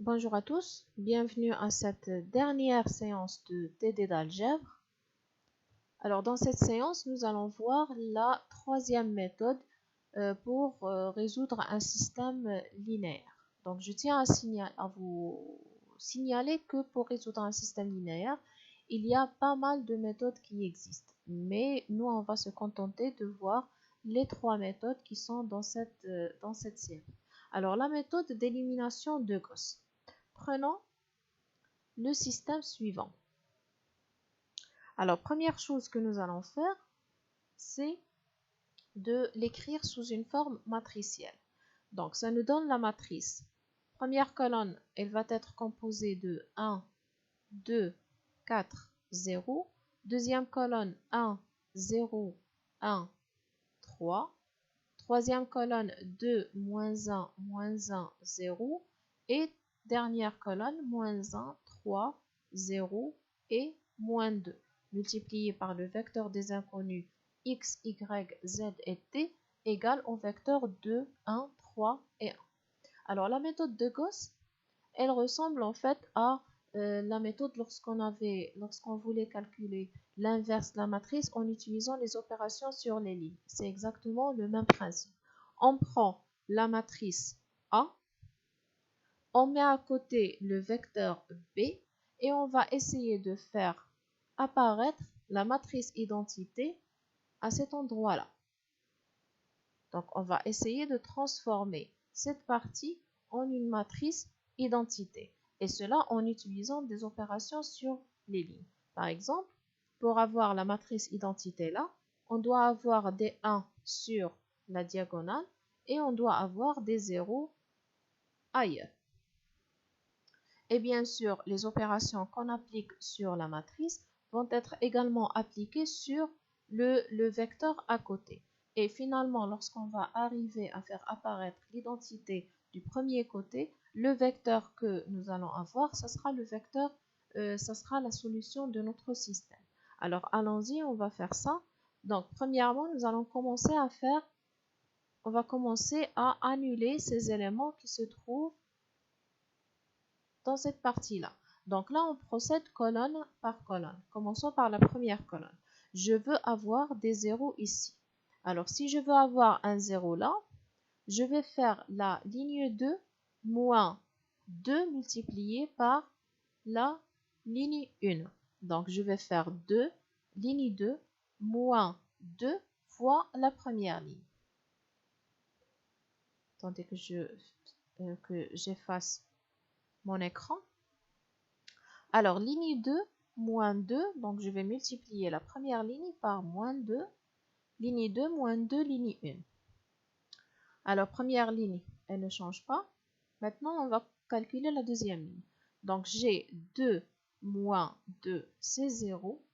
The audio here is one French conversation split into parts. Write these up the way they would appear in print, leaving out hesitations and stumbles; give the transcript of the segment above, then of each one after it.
Bonjour à tous, bienvenue à cette dernière séance de TD d'algèbre. Alors dans cette séance, nous allons voir la troisième méthode pour résoudre un système linéaire. Donc je tiens à vous signaler que pour résoudre un système linéaire, il y a pas mal de méthodes qui existent. Mais nous, on va se contenter de voir les trois méthodes qui sont dans cette série. Alors la méthode d'élimination de Gauss. Prenons le système suivant. Alors, première chose que nous allons faire, c'est de l'écrire sous une forme matricielle. Donc, ça nous donne la matrice. Première colonne, elle va être composée de 1, 2, 4, 0. Deuxième colonne, 1, 0, 1, 3. Troisième colonne, 2, moins 1, moins 1, 0. Et dernière colonne, moins 1, 3, 0 et moins 2, multiplié par le vecteur des inconnus x, y, z et t égale au vecteur 2, 1, 3 et 1. Alors la méthode de Gauss, elle ressemble en fait à la méthode lorsqu'on voulait calculer l'inverse de la matrice en utilisant les opérations sur les lignes. C'est exactement le même principe. On prend la matrice A, on met à côté le vecteur B et on va essayer de faire apparaître la matrice identité à cet endroit-là. Donc on va essayer de transformer cette partie en une matrice identité. Et cela en utilisant des opérations sur les lignes. Par exemple, pour avoir la matrice identité là, on doit avoir des 1 sur la diagonale et on doit avoir des 0 ailleurs. Et bien sûr, les opérations qu'on applique sur la matrice vont être également appliquées sur le vecteur à côté. Et finalement, lorsqu'on va arriver à faire apparaître l'identité du premier côté, le vecteur que nous allons avoir, ça sera ça sera la solution de notre système. Alors, allons-y, on va faire ça. Donc, premièrement, on va commencer à annuler ces éléments qui se trouvent dans cette partie-là. Donc là, on procède colonne par colonne. Commençons par la première colonne. Je veux avoir des zéros ici. Alors, si je veux avoir un 0 là, je vais faire la ligne 2 moins 2 multiplié par la ligne 1. Donc, je vais faire 2, ligne 2, moins 2 fois la première ligne. Attendez que j'efface mon écran. Alors, ligne 2, moins 2, donc je vais multiplier la première ligne par moins 2, ligne 2, moins 2, ligne 1. Alors, première ligne, elle ne change pas. Maintenant, on va calculer la deuxième ligne. Donc, j'ai 2 moins 2, c'est 0.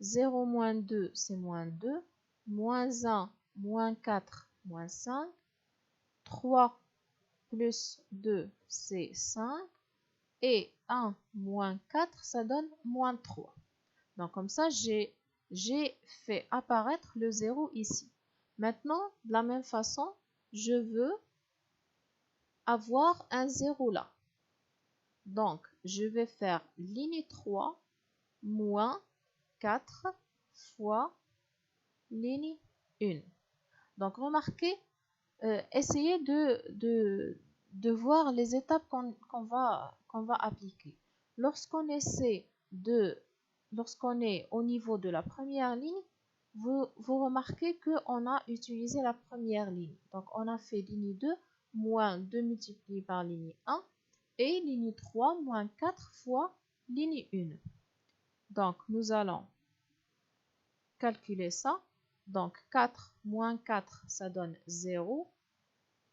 0 moins 2, c'est moins 2. Moins 1, moins 4, moins 5. 3 plus 2, c'est 5. Et 1 moins 4, ça donne moins 3. Donc comme ça, j'ai fait apparaître le 0 ici. Maintenant, de la même façon, je veux avoir un 0 là. Donc, je vais faire ligne 3 moins 4 fois ligne 1. Donc, remarquez, essayez de voir les étapes qu'on va appliquer. Lorsqu'on est au niveau de la première ligne, vous remarquez qu'on a utilisé la première ligne. Donc, on a fait ligne 2 moins 2 multiplié par ligne 1 et ligne 3 moins 4 fois ligne 1. Donc, nous allons calculer ça. Donc, 4 moins 4, ça donne 0.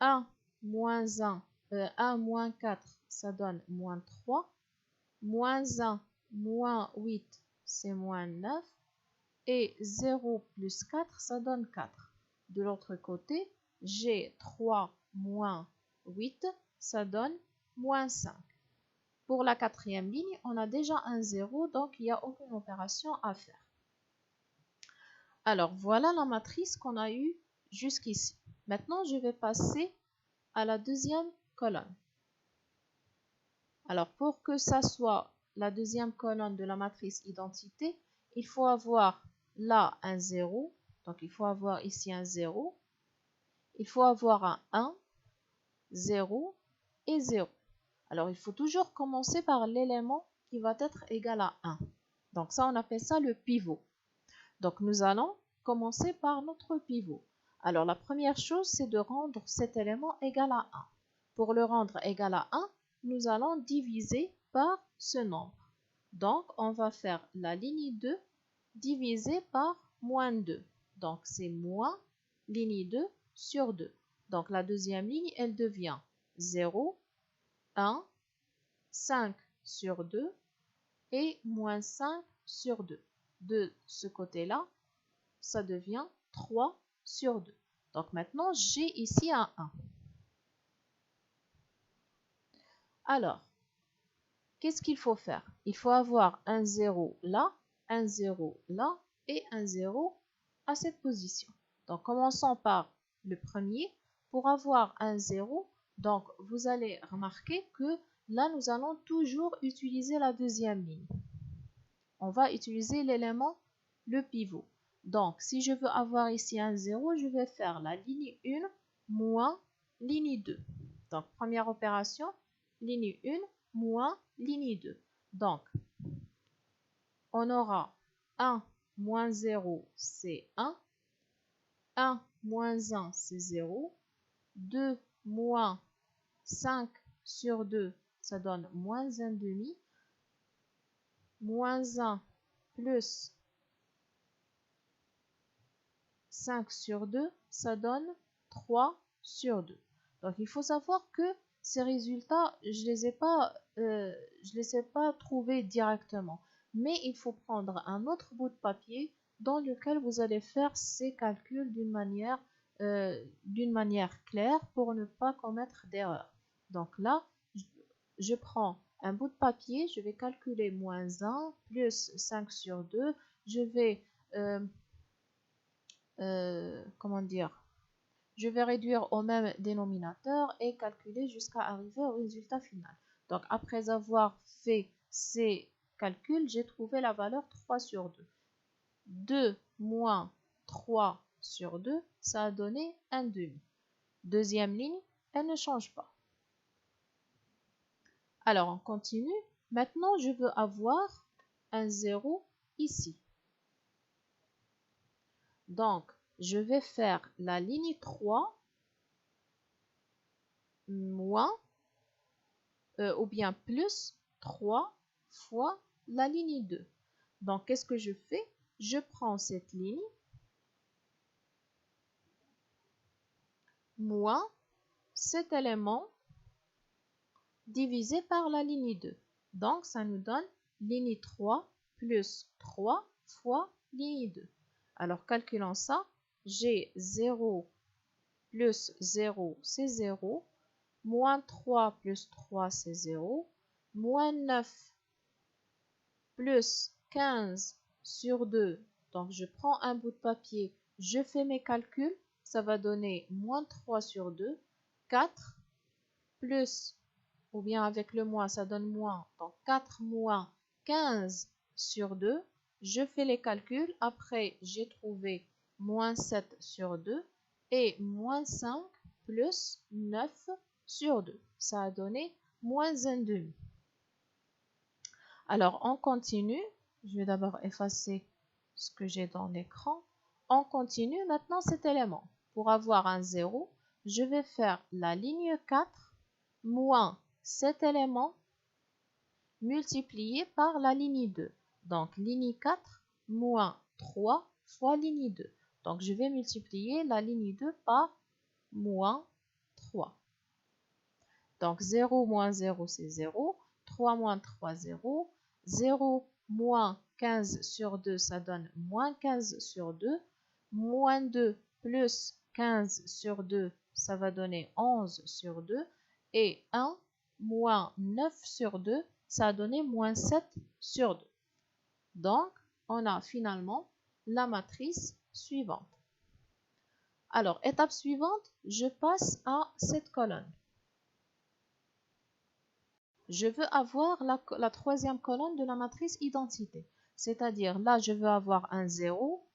1 moins 1 moins 4, ça donne moins 3. Moins 1 moins 8, c'est moins 9. Et 0 plus 4, ça donne 4. De l'autre côté, j'ai 3 moins 8, ça donne moins 5. Pour la quatrième ligne, on a déjà un 0, donc il n'y a aucune opération à faire. Alors, voilà la matrice qu'on a eue jusqu'ici. Maintenant, je vais passer à la deuxième colonne. Alors, pour que ça soit la deuxième colonne de la matrice identité, il faut avoir là un 0. Donc, il faut avoir ici un 0. Il faut avoir un 1, 0 et 0. Alors, il faut toujours commencer par l'élément qui va être égal à 1. Donc, ça, on appelle ça le pivot. Donc, nous allons commencer par notre pivot. Alors, la première chose, c'est de rendre cet élément égal à 1. Pour le rendre égal à 1, nous allons diviser par ce nombre. Donc, on va faire la ligne 2 divisée par moins 2. Donc, c'est moins ligne 2 sur 2. Donc, la deuxième ligne, elle devient 0, 1, 5 sur 2 et moins 5 sur 2. De ce côté-là, ça devient 3 sur 2. Donc maintenant, j'ai ici un 1. Alors, qu'est-ce qu'il faut faire? Il faut avoir un 0 là, un 0 là et un 0 à cette position. Donc, commençons par le premier. Pour avoir un 0, donc vous allez remarquer que là, nous allons toujours utiliser la deuxième ligne. On va utiliser l'élément, le pivot. Donc, si je veux avoir ici un 0, je vais faire la ligne 1 moins ligne 2. Donc, première opération, ligne 1 moins ligne 2. Donc, on aura 1 moins 0, c'est 1. 1 moins 1, c'est 0. 2 moins 5 sur 2, ça donne moins 1 demi. Moins 1 plus 5 sur 2, ça donne 3 sur 2. Donc, il faut savoir que ces résultats, je les ai pas trouvés directement. Mais il faut prendre un autre bout de papier dans lequel vous allez faire ces calculs d'une manière claire pour ne pas commettre d'erreur. Donc là, je prends un bout de papier, je vais calculer moins 1 plus 5 sur 2. Je vais comment dire, je vais réduire au même dénominateur et calculer jusqu'à arriver au résultat final. Donc, après avoir fait ces calculs, j'ai trouvé la valeur 3 sur 2. 2 moins 3 sur 2, ça a donné 1 demi. Deuxième ligne, elle ne change pas. Alors, on continue. Maintenant, je veux avoir un 0 ici. Donc, je vais faire la ligne 3 moins ou bien plus 3 fois la ligne 2. Donc, qu'est-ce que je fais? Je prends cette ligne moins cet élément divisé par la ligne 2. Donc, ça nous donne ligne 3 plus 3 fois ligne 2. Alors, calculons ça. J'ai 0 plus 0, c'est 0. Moins 3 plus 3, c'est 0. Moins 9 plus 15 sur 2. Donc, je prends un bout de papier, je fais mes calculs. Ça va donner moins 3 sur 2. 4 plus, ou bien avec le moins, ça donne moins. Donc, 4 moins 15 sur 2. Je fais les calculs. Après, j'ai trouvé moins 7 sur 2 et moins 5 plus 9 sur 2. Ça a donné moins 1 demi. Alors, on continue. Je vais d'abord effacer ce que j'ai dans l'écran. On continue maintenant cet élément. Pour avoir un 0, je vais faire la ligne 4 moins cet élément multiplié par la ligne 2. Donc, ligne 4 moins 3 fois ligne 2. Donc, je vais multiplier la ligne 2 par moins 3. Donc, 0 moins 0, c'est 0. 3 moins 3, 0. 0 moins 15 sur 2, ça donne moins 15 sur 2. Moins 2 plus 15 sur 2, ça va donner 11 sur 2. Et 1 moins 9 sur 2, ça a donné moins 7 sur 2. Donc, on a finalement la matrice suivante. Alors, étape suivante, je passe à cette colonne. Je veux avoir la troisième colonne de la matrice identité. C'est-à-dire, là, je veux avoir un 0,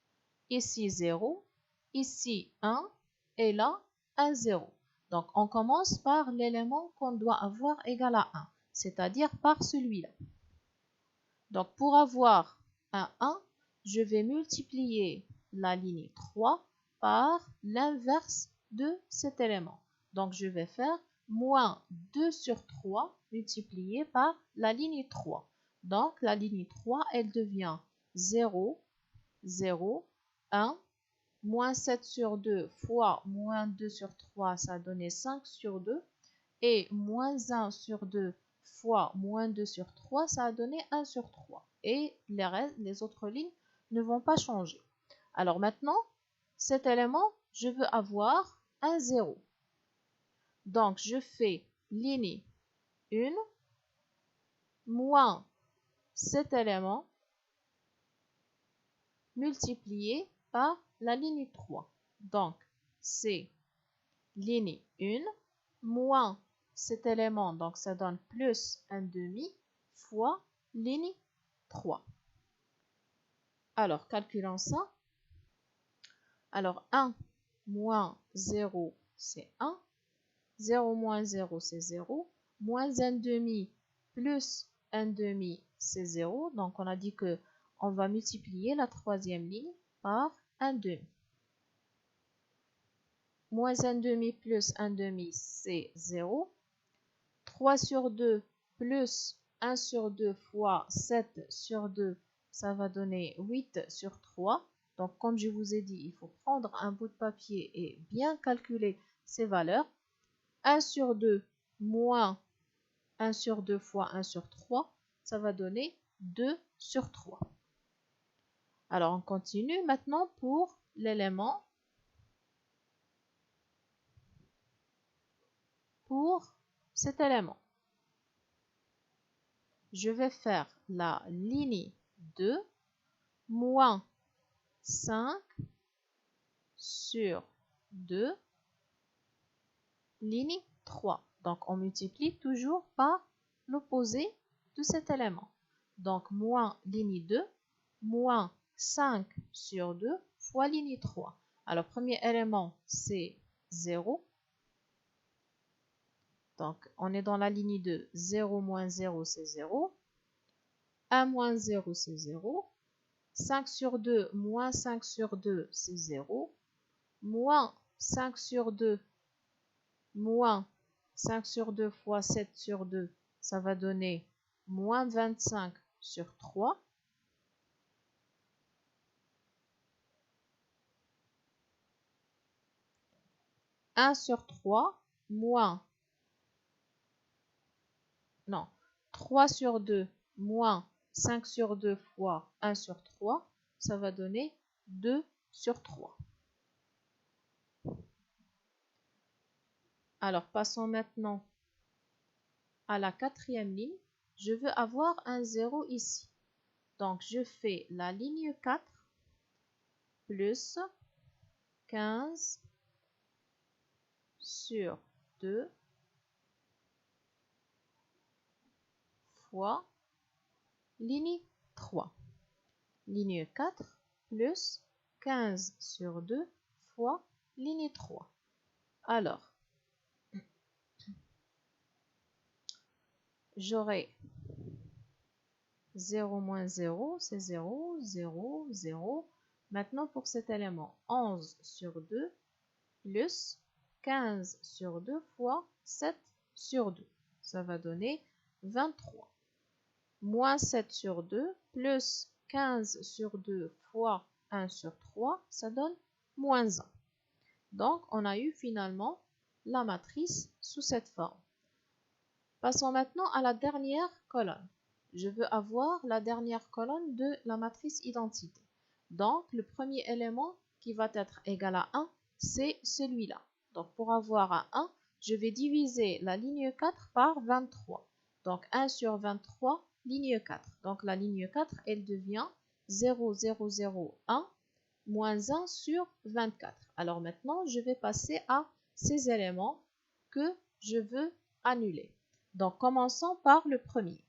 ici 0, ici 1, et là, un 0. Donc, on commence par l'élément qu'on doit avoir égal à 1, c'est-à-dire par celui-là. Donc, pour avoir un 1, je vais multiplier la ligne 3 par l'inverse de cet élément. Donc, je vais faire moins 2 sur 3 multiplié par la ligne 3. Donc, la ligne 3, elle devient 0, 0, 1, moins 7 sur 2 fois moins 2 sur 3, ça a donné 5 sur 2. Et moins 1 sur 2 fois moins 2 sur 3, ça a donné 1 sur 3. Et les autres lignes ne vont pas changer. Alors maintenant, cet élément, je veux avoir un 0. Donc, je fais ligne 1 moins cet élément multiplié par la ligne 3. Donc, c'est ligne 1 moins cet élément, donc ça donne plus un demi fois ligne 3. Alors, calculons ça. Alors, 1 moins 0, c'est 1. 0 moins 0, c'est 0. Moins 1 demi plus 1 demi, c'est 0. Donc, on a dit que on va multiplier la troisième ligne par 1 demi. Moins 1 demi plus 1 demi, c'est 0. 3 sur 2 plus 1 sur 2 fois 7 sur 2, ça va donner 8 sur 3. Donc, comme je vous ai dit, il faut prendre un bout de papier et bien calculer ces valeurs. 1 sur 2 moins 1 sur 2 fois 1 sur 3, ça va donner 2 sur 3. Alors, on continue maintenant pour l'élément pour cet élément. Je vais faire la ligne 2 moins 5 sur 2, ligne 3. Donc, on multiplie toujours par l'opposé de cet élément. Donc, moins ligne 2, moins 5 sur 2 fois ligne 3. Alors, premier élément, c'est 0. Donc, on est dans la ligne 2. 0 moins 0, c'est 0. 1 moins 0, c'est 0. 5 sur 2 moins 5 sur 2, c'est 0. Moins 5 sur 2 moins 5 sur 2 fois 7 sur 2, ça va donner moins 25 sur 3. Un sur 3 moins, non, 3 sur 2 moins 5 sur 2 fois 1 sur 3, ça va donner 2 sur 3. Alors, passons maintenant à la quatrième ligne. Je veux avoir un 0 ici. Donc, je fais la ligne 4 plus 15 sur 2 fois ligne 3. Ligne 4 plus 15 sur 2 fois ligne 3. Alors, j'aurai 0 moins 0, c'est 0, 0, 0. Maintenant, pour cet élément, 11 sur 2 plus 15 sur 2 fois 7 sur 2. Ça va donner 23. Moins 7 sur 2 plus 15 sur 2 fois 1 sur 3, ça donne moins 1. Donc, on a eu finalement la matrice sous cette forme. Passons maintenant à la dernière colonne. Je veux avoir la dernière colonne de la matrice identité. Donc, le premier élément qui va être égal à 1, c'est celui-là. Donc, pour avoir un 1, je vais diviser la ligne 4 par 23. Donc, 1 sur 23, ligne 4. Donc, la ligne 4, elle devient 0, 0, 0, 1, moins 1 sur 24. Alors maintenant, je vais passer à ces éléments que je veux annuler. Donc, commençons par le premier.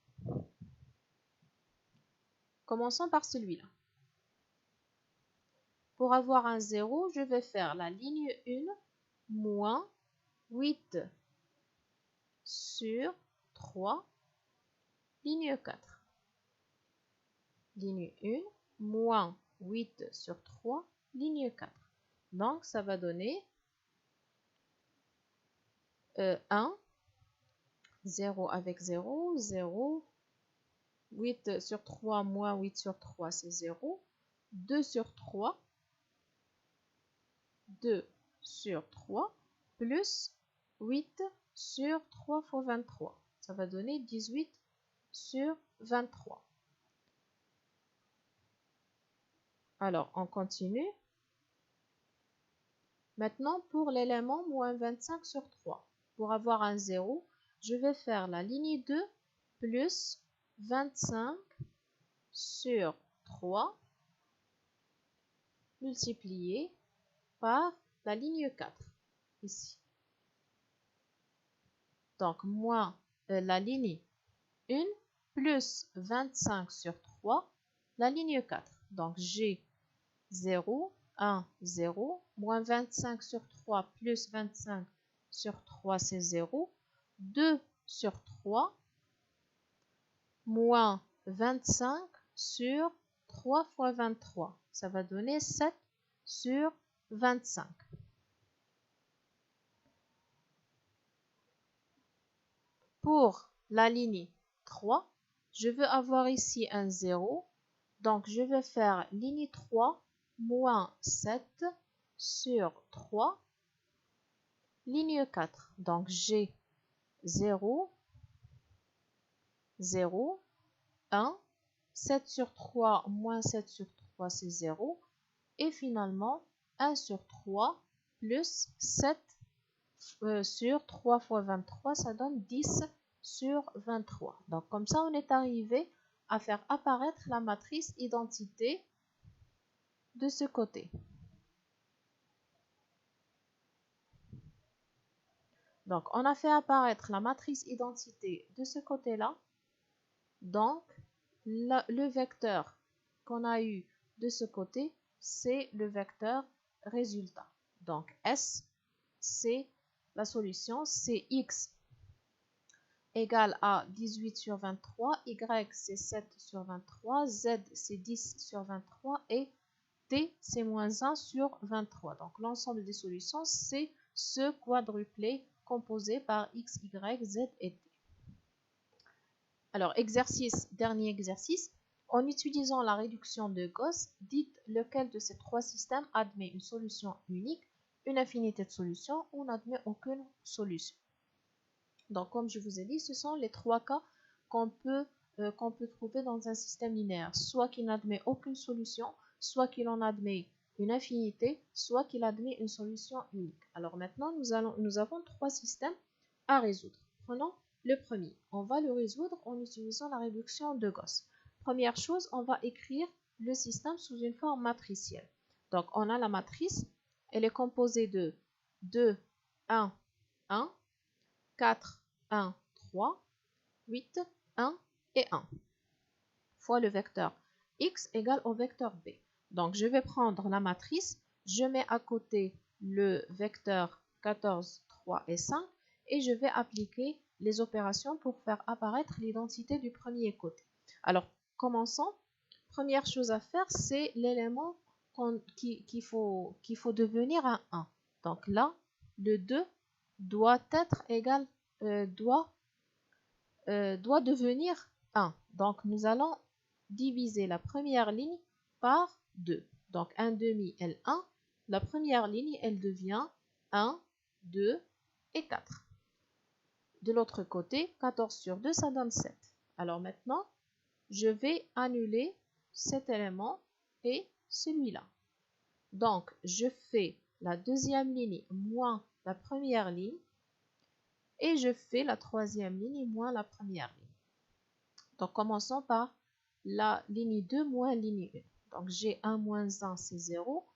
Commençons par celui-là. Pour avoir un 0, je vais faire la ligne 1 moins 8 sur 3, ligne 4. Ligne 1 moins 8 sur 3, ligne 4. Donc, ça va donner 1, 0 avec 0, 0, 8 sur 3 moins 8 sur 3, c'est 0, 2 sur 3, 2 sur 3, plus 8 sur 3 fois 23. Ça va donner 18 sur 23. Alors, on continue. Maintenant, pour l'élément moins 25 sur 3, pour avoir un 0, je vais faire la ligne 2 plus 25 sur 3 multiplié par la ligne 4, ici. Donc, moins la ligne 1 plus 25 sur 3, la ligne 4. Donc, j'ai 0, 1, 0, moins 25 sur 3 plus 25 sur 3, c'est 0, 2 sur 3, moins 25 sur 3 fois 23. Ça va donner 7 sur 25. Pour la ligne 3, je veux avoir ici un 0. Donc, je vais faire ligne 3 moins 7 sur 3, ligne 4. Donc, j'ai 0, 0, 1, 7 sur 3 moins 7 sur 3, c'est 0. Et finalement, 1 sur 3 plus 7 sur 3 fois 23, ça donne 10 sur 23. Donc, comme ça, on est arrivé à faire apparaître la matrice identité de ce côté. Donc, on a fait apparaître la matrice identité de ce côté-là. Donc, le vecteur qu'on a eu de ce côté, c'est le vecteur résultat. Donc, S, c'est la solution, c'est X égale à 18 sur 23, Y, c'est 7 sur 23, Z, c'est 10 sur 23 et T, c'est moins 1 sur 23. Donc, l'ensemble des solutions, c'est ce quadruplé composé par X, Y, Z et T. Alors, dernier exercice. En utilisant la réduction de Gauss, dites lequel de ces trois systèmes admet une solution unique, une infinité de solutions ou n'admet aucune solution. Donc, comme je vous ai dit, ce sont les trois cas qu'on peut trouver dans un système linéaire. Soit qu'il n'admet aucune solution, soit qu'il en admet une infinité, soit qu'il admet une solution unique. Alors maintenant, nous avons trois systèmes à résoudre. Prenons le premier. On va le résoudre en utilisant la réduction de Gauss. Première chose, on va écrire le système sous une forme matricielle. Donc, on a la matrice. Elle est composée de 2, 1, 1, 4, 1, 3, 8, 1 et 1 fois le vecteur x égale au vecteur b. Donc, je vais prendre la matrice, je mets à côté le vecteur 14, 3 et 5 et je vais appliquer les opérations pour faire apparaître l'identité du premier côté. Alors, commençons. Première chose à faire, c'est l'élément qu'il faut devenir un 1. Donc là, le 2 doit être égal, doit devenir 1. Donc, nous allons diviser la première ligne par 2. Donc, 1 demi L1. La première ligne, elle devient 1, 2 et 4. De l'autre côté, 14 sur 2, ça donne 7. Alors maintenant, je vais annuler cet élément et celui-là. Donc, je fais la deuxième ligne moins la première ligne et je fais la troisième ligne moins la première ligne. Donc, commençons par la ligne 2 moins ligne 1. Donc, j'ai 1 moins 1, c'est 0.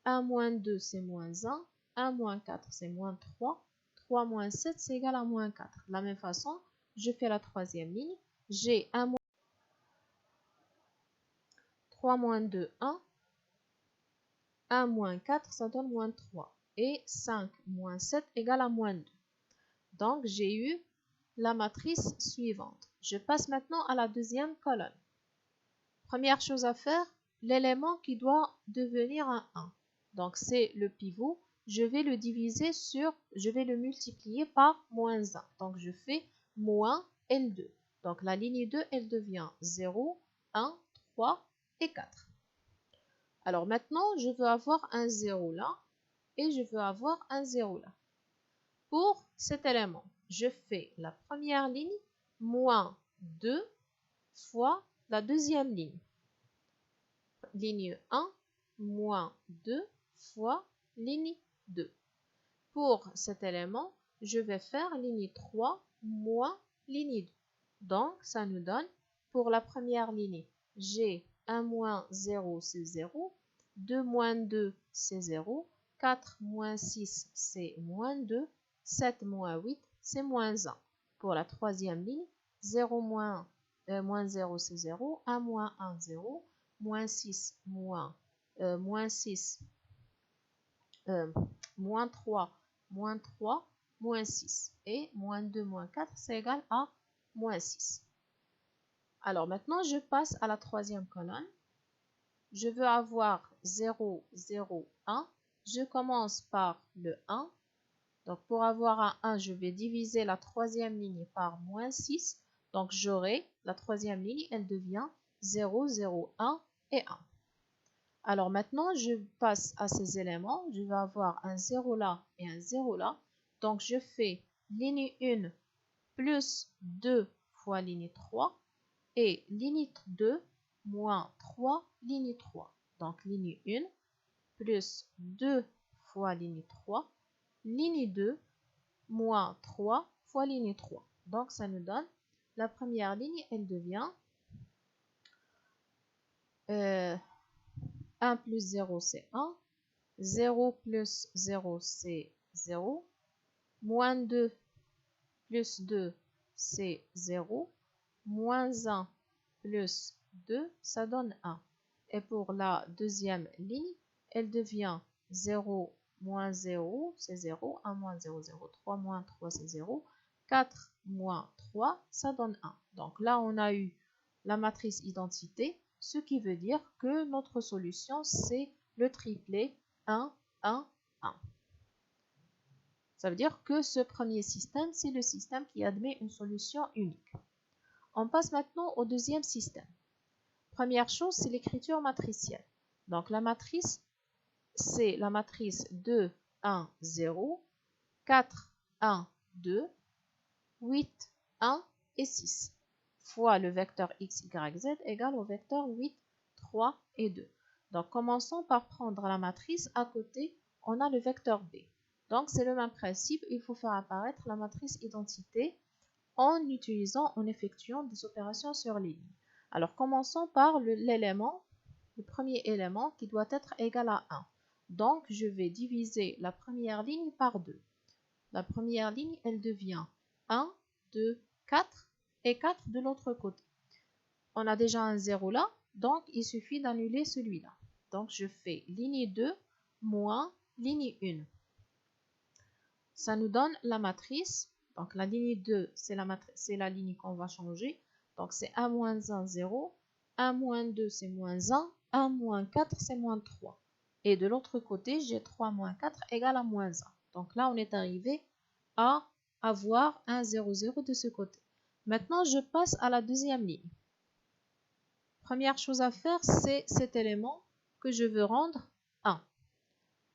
1 moins 2, c'est moins 1. 1 moins 4, c'est moins 3. 3 moins 7, c'est égal à moins 4. De la même façon, je fais la troisième ligne. J'ai 3 moins 2, 1. 1 moins 4, ça donne moins 3. Et 5 moins 7 égale à moins 2. Donc, j'ai eu la matrice suivante. Je passe maintenant à la deuxième colonne. Première chose à faire, l'élément qui doit devenir un 1. Donc, c'est le pivot. Je vais le multiplier par moins 1. Donc, je fais moins L2. Donc, la ligne 2, elle devient 0, 1, 3 et 4. Alors maintenant, je veux avoir un 0 là et je veux avoir un 0 là. Pour cet élément, je fais la première ligne moins 2 fois la deuxième ligne. Ligne 1 moins 2 fois ligne 2. Pour cet élément, je vais faire ligne 3 moins ligne 2. Donc, ça nous donne, pour la première ligne, j'ai 1 moins 0, c'est 0. 2 moins 2, c'est 0. 4 moins 6, c'est moins 2. 7 moins 8, c'est moins 1. Pour la troisième ligne, 0 moins 0, c'est 0. 1 moins 1, 0. Moins 6, moins 3, moins 3, moins 6. Et moins 2, moins 4, c'est égal à moins 6. Alors maintenant, je passe à la troisième colonne. Je veux avoir 0, 0, 1. Je commence par le 1. Donc pour avoir un 1, je vais diviser la troisième ligne par moins 6. Donc j'aurai la troisième ligne, elle devient 0, 0, 1 et 1. Alors maintenant, je passe à ces éléments. Je vais avoir un 0 là et un 0 là. Donc je fais ligne 1 plus 2 fois ligne 3 et ligne 2 moins 3 ligne 3. Donc ligne 1 plus 2 fois ligne 3, ligne 2 moins 3 fois ligne 3. Donc ça nous donne la première ligne, elle devient 1 plus 0, c'est 1. 0 plus 0, c'est 0. Moins 2 plus 2, c'est 0. Moins 1 plus 2, ça donne 1. Et pour la deuxième ligne, elle devient 0 moins 0, c'est 0. 1 moins 0, 0. 3 moins 3, c'est 0. 4 moins 3, ça donne 1. Donc là, on a eu la matrice identité, ce qui veut dire que notre solution, c'est le triplet 1, 1, 1. Ça veut dire que ce premier système, c'est le système qui admet une solution unique. On passe maintenant au deuxième système. Première chose, c'est l'écriture matricielle. Donc la matrice, c'est la matrice 2, 1, 0, 4, 1, 2, 8, 1 et 6 fois le vecteur x, y, z égale au vecteur 8, 3 et 2. Donc commençons par prendre la matrice. À côté, on a le vecteur b. Donc c'est le même principe, il faut faire apparaître la matrice identité en effectuant des opérations sur les lignes. Alors commençons par l'élément, le premier élément qui doit être égal à 1. Donc je vais diviser la première ligne par 2. La première ligne, elle devient 1, 2, 4 et 4 de l'autre côté. On a déjà un 0 là, donc il suffit d'annuler celui-là. Donc je fais ligne 2 moins ligne 1. Ça nous donne la matrice. Donc la ligne 2, c'est la ligne qu'on va changer. Donc c'est 1 moins 1, 0. 1 moins 2, c'est moins 1. 1 moins 4, c'est moins 3. Et de l'autre côté, j'ai 3 moins 4 égale à moins 1. Donc là, on est arrivé à avoir un 0, 0 de ce côté. Maintenant, je passe à la deuxième ligne. Première chose à faire, c'est cet élément que je veux rendre 1.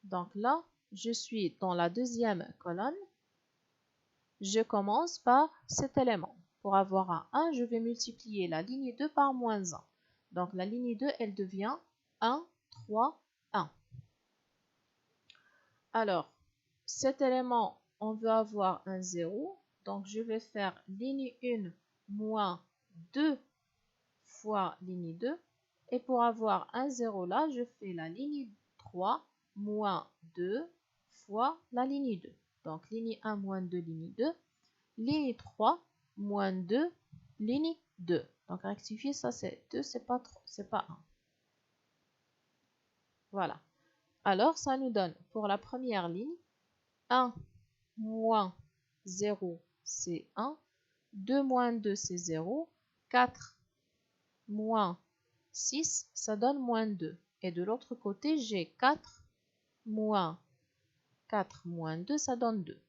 Donc là, je suis dans la deuxième colonne. Je commence par cet élément. Pour avoir un 1, je vais multiplier la ligne 2 par moins 1. Donc la ligne 2, elle devient 1, 3, 1. Alors, cet élément, on veut avoir un 0. Donc je vais faire ligne 1 moins 2 fois ligne 2. Et pour avoir un 0 là, je fais la ligne 3 moins 2 fois la ligne 2. Donc ligne 1 moins 2, ligne 2. Ligne 3 moins 2, ligne 2. Donc rectifier, ça c'est 2, c'est pas 1. Voilà. Alors, ça nous donne pour la première ligne, 1 moins 0, c'est 1. 2 moins 2, c'est 0. 4 moins 6, ça donne moins 2. Et de l'autre côté, j'ai 4 moins 2, ça donne 2.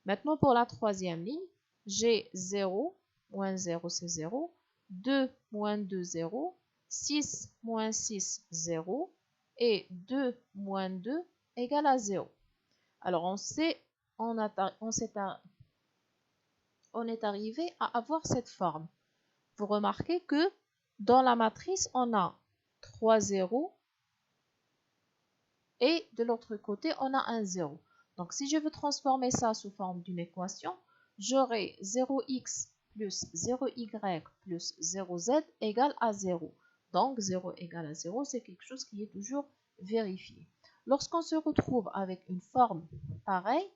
Maintenant, pour la troisième ligne, j'ai 0, moins 0, c'est 0. 2 moins 2, 0. 6 moins 6, 0. Et 2 moins 2 égale à 0. Alors, on est arrivé à avoir cette forme. Vous remarquez que dans la matrice, on a 3 zéros et de l'autre côté, on a un 0. Donc, si je veux transformer ça sous forme d'une équation, j'aurai 0x plus 0y plus 0z égale à 0. Donc, 0 égale à 0, c'est quelque chose qui est toujours vérifié. Lorsqu'on se retrouve avec une forme pareille,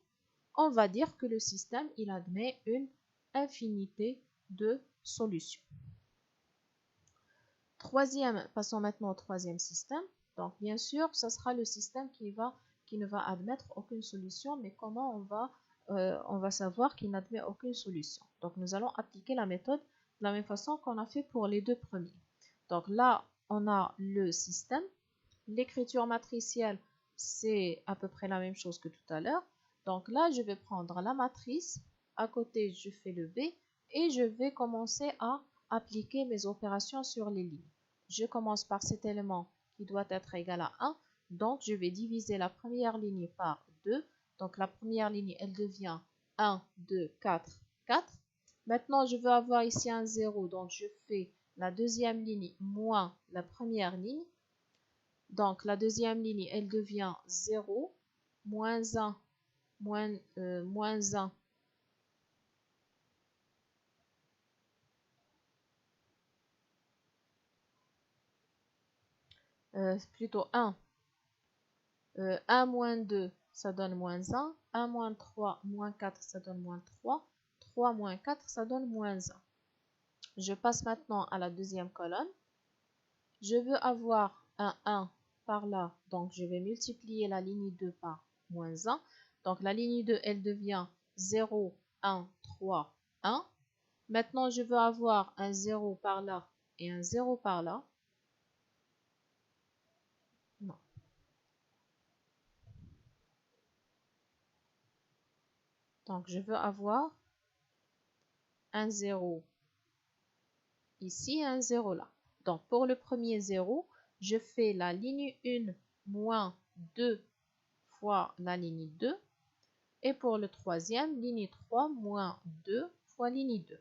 on va dire que le système, il admet une infinité de solutions. Passons maintenant au troisième système. Donc, bien sûr, ce sera le système qui ne va admettre aucune solution, mais comment on va savoir qu'il n'admet aucune solution. Donc, nous allons appliquer la méthode de la même façon qu'on a fait pour les deux premiers. Donc là, on a le système. L'écriture matricielle, c'est à peu près la même chose que tout à l'heure. Donc là, je vais prendre la matrice. À côté, je fais le B et je vais commencer à appliquer mes opérations sur les lignes. Je commence par cet élément qui doit être égal à 1. Donc, je vais diviser la première ligne par 2. Donc, la première ligne, elle devient 1, 2, 4, 4. Maintenant, je veux avoir ici un 0. Donc, je fais la deuxième ligne moins la première ligne. Donc, la deuxième ligne, elle devient 0, moins 1, moins 1. Plutôt 1. 1 moins 2, ça donne moins 1. 1 moins 3, moins 4, ça donne moins 3. 3 moins 4, ça donne moins 1. Je passe maintenant à la deuxième colonne. Je veux avoir un 1 par là, donc je vais multiplier la ligne 2 par moins 1. Donc la ligne 2, elle devient 0, 1, 3, 1. Maintenant, je veux avoir un 0 par là et un 0 par là. Non. Donc, je veux avoir un 0 ici et un 0 là. Donc, pour le premier 0, je fais la ligne 1 moins 2 fois la ligne 2. Et pour le troisième, ligne 3 moins 2 fois ligne 2.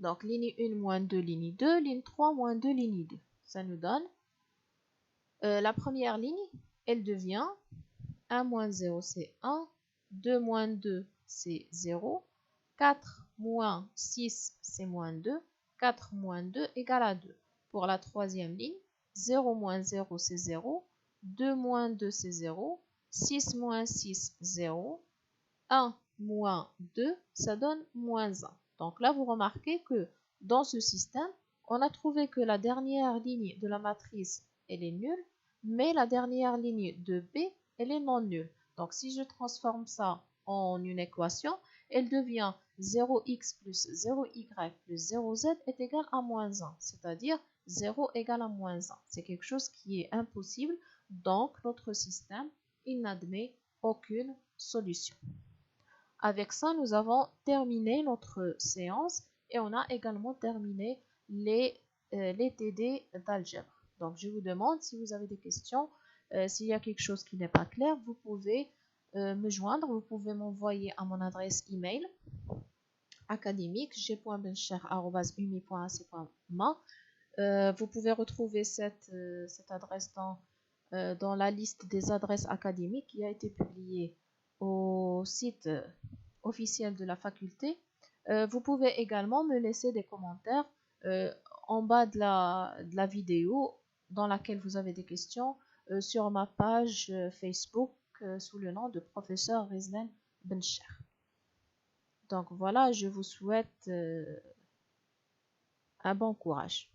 Donc, ligne 1 moins 2, ligne 2, ligne 3 moins 2, ligne 2. Ça nous donne la première ligne, elle devient 1 moins 0, c'est 1. 2 moins 2, c'est 0. 4 moins 6, c'est moins 2. 4 moins 2 égale à 2. Pour la troisième ligne, 0 moins 0, c'est 0. 2 moins 2, c'est 0. 6 moins 6, 0. 1 moins 2, ça donne moins 1. Donc là, vous remarquez que dans ce système, on a trouvé que la dernière ligne de la matrice, elle est nulle, mais la dernière ligne de B, elle est non nulle. Donc si je transforme ça en une équation, elle devient 0x plus 0y plus 0z est égal à moins 1, c'est-à-dire 0 égale à moins 1. C'est quelque chose qui est impossible, donc notre système, il n'admet aucune solution. Avec ça, nous avons terminé notre séance et on a également terminé les TD d'algèbre. Donc, je vous demande si vous avez des questions, s'il y a quelque chose qui n'est pas clair, vous pouvez me joindre, vous pouvez m'envoyer à mon adresse email académique g.bencher@umi.ac.ma. Vous pouvez retrouver cette adresse dans la liste des adresses académiques qui a été publiée au site officiel de la faculté. Vous pouvez également me laisser des commentaires en bas de la vidéo dans laquelle vous avez des questions sur ma page Facebook sous le nom de professeur Rizlan Bencher. Donc voilà, je vous souhaite un bon courage.